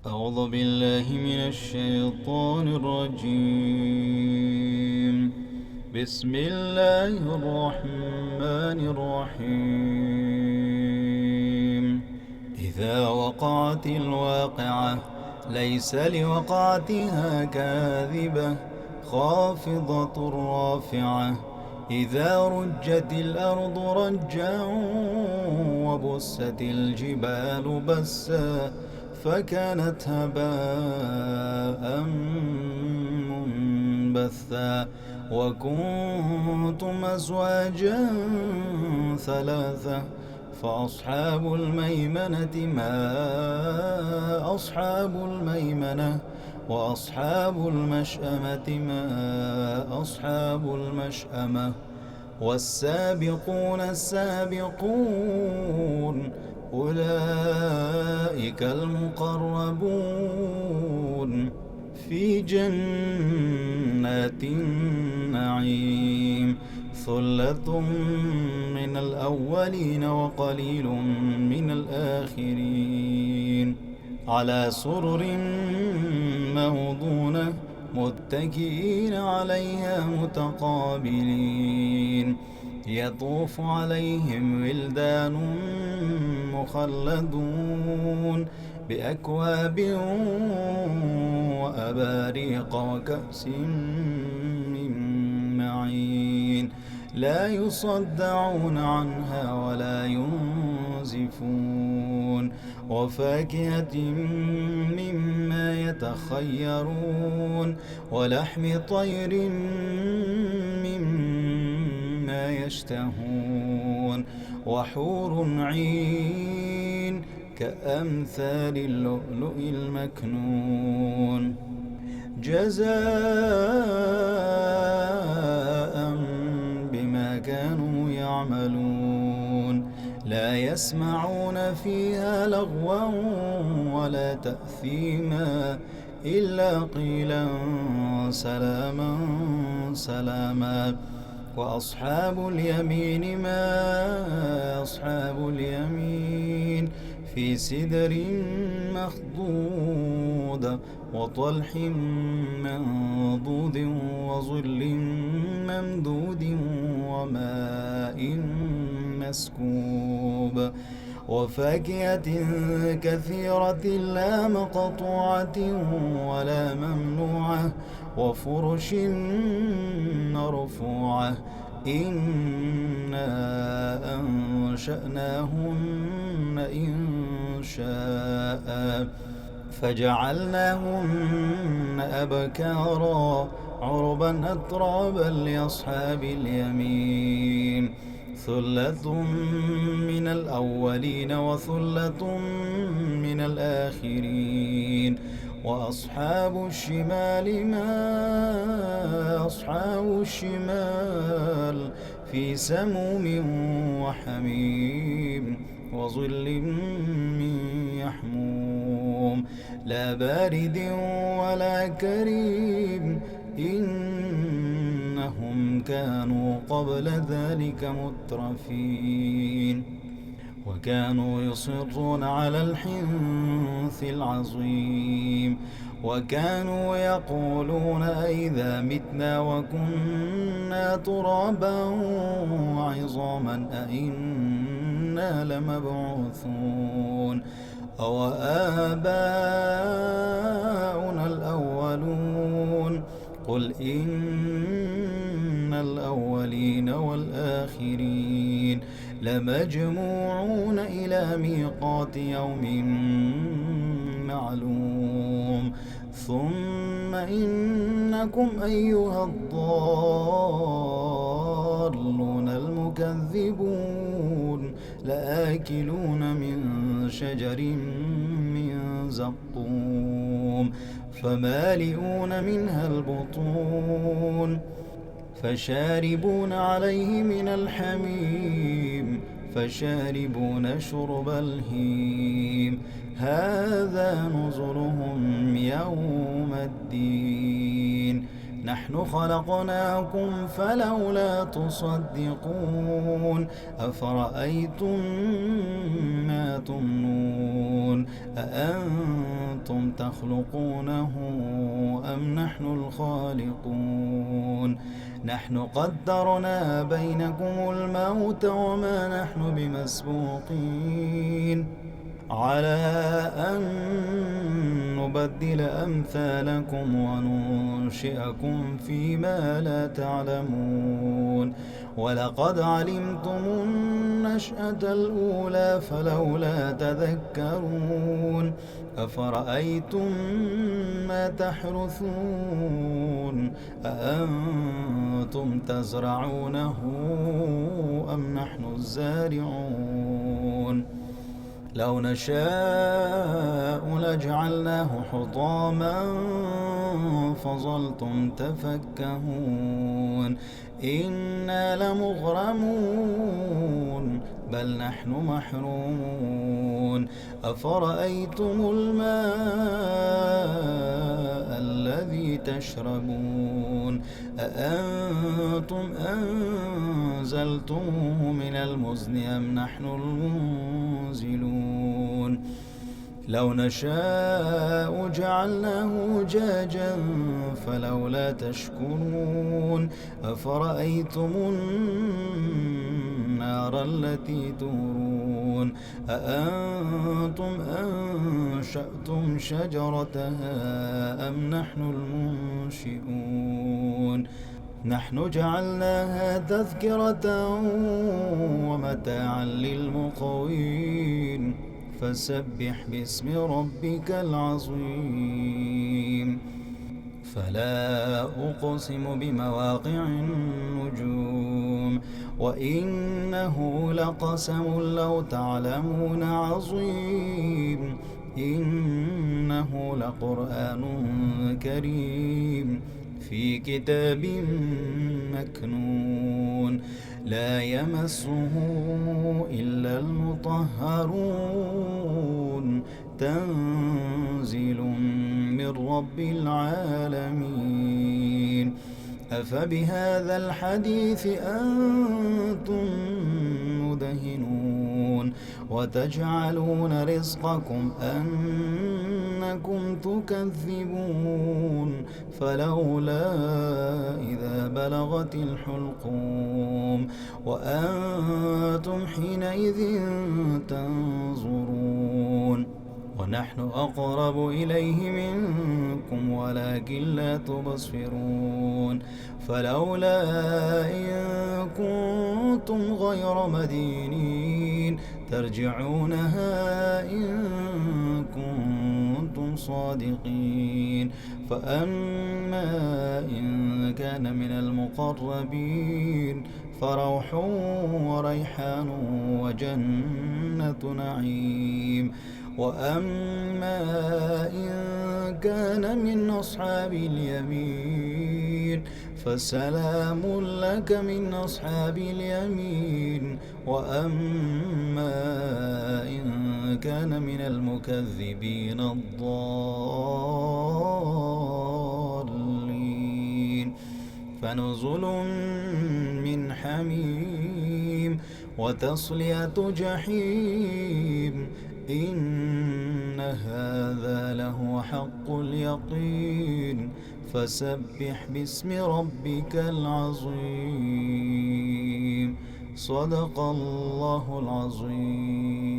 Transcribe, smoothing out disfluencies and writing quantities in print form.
أعوذ بالله من الشيطان الرجيم. بسم الله الرحمن الرحيم. إذا وقعت الواقعة ليس لوقعتها كاذبة خافضة رافعة. إذا رجت الأرض رجا وبست الجبال بسا فكانت هباء منبثا وكنتم أزواجا ثلاثة فأصحاب الميمنة ما أصحاب الميمنة وأصحاب المشأمة ما أصحاب المشأمة والسابقون السابقون أولئك المقربون في جنات النعيم ثلة من الأولين وقليل من الآخرين على سرر موضونة متكئين عليها متقابلين يطوف عليهم ولدان مخلدون بأكواب وأباريق وكأس من معين لا يصدعون عنها ولا ينزفون وفاكهة مما يتخيرون ولحم طير مما يشتهون وحور عين كأمثال اللؤلؤ المكنون جزاء بما كانوا يعملون لا يسمعون فيها لغوا ولا تأثيما إلا قيلا سلاما سلاما وأصحاب اليمين ما أصحاب اليمين في سدر مخضود وطلح منضود وظل ممدود وماء مسكوب وفاكهة كثيرة لا مقطوعة ولا ممنوعة وفرش مرفوعة إنا أنشأناهن إنشاء فجعلناهن أبكارا عربا أترابا لأصحاب اليمين ثلة من الأولين وثلة من الآخرين وأصحاب الشمال ما أصحاب الشمال في سموم وحميم وظل من يحموم لا بارد ولا كريم إنهم كانوا قبل ذلك مترفين وكانوا يصرون على الحنث العظيم وكانوا يقولون أئذا متنا وكنا ترابا وعظاما أئنا لمبعوثون أو آباؤنا الأولون قل إن الأولين والآخرين لمجموعون إلى ميقات يوم معلوم ثم إنكم أيها الضالون المكذبون لآكلون من شجر من زقوم فمالئون منها البطون فشاربون عليه من الحميم فشاربون شرب الهيم هذا نزلهم يوم الدين نحن خلقناكم فلولا تصدقون أفرأيتم ما تمنون أأنتم تخلقونه أم نحن الخالقون نحن قدرنا بينكم الموت وما نحن بمسبوقين على أن نبدل أمثالكم وننشئكم فيما لا تعلمون ولقد علمتم النشأة الأولى فلولا تذكرون أفرأيتم ما تحرثون أأنتم تزرعونه أم نحن الزارعون لو نشاء لجعلناه حطاما فظلتم تفكهون إنا لمغرمون بل نحن محرومون أفرأيتم الماء الذي تشربون أأنتم أنزلتموه من المزن أم نحن المنزلون لو نشاء جعلناه أجاجا فلولا تشكرون أفرأيتم النار التي تورون أأنتم أنشأتم شجرتها أم نحن المنشئون نحن جعلناها تذكرة ومتاعا للمقوين فسبح باسم ربك العظيم فلا أقسم بمواقع النجوم وإنه لقسم لو تعلمون عظيم إنه لقرآن كريم في كتاب مكنون لا يمسه إلا المطهرون تنزيل من رب العالمين أفبهذا الحديث أنتم مدهنون وتجعلون رزقكم أنكم تكذبون فلولا إذا بلغت الحلقوم وأنتم حينئذ تنظرون ونحن أقرب إليه منكم ولكن لا تبصرون فلولا إن كنتم غير مدينين ترجعونها إن كنتم صادقين فأما إن كان من المقربين فروح وريحان وجنة نعيم وأما إن كان من أصحاب اليمين فسلام لك من أصحاب اليمين وأما إن كان من المكذبين الضالين فنزل من حميم وتصلية جحيم إن هذا لهو حق اليقين فسبح باسم ربك العظيم صدق الله العظيم.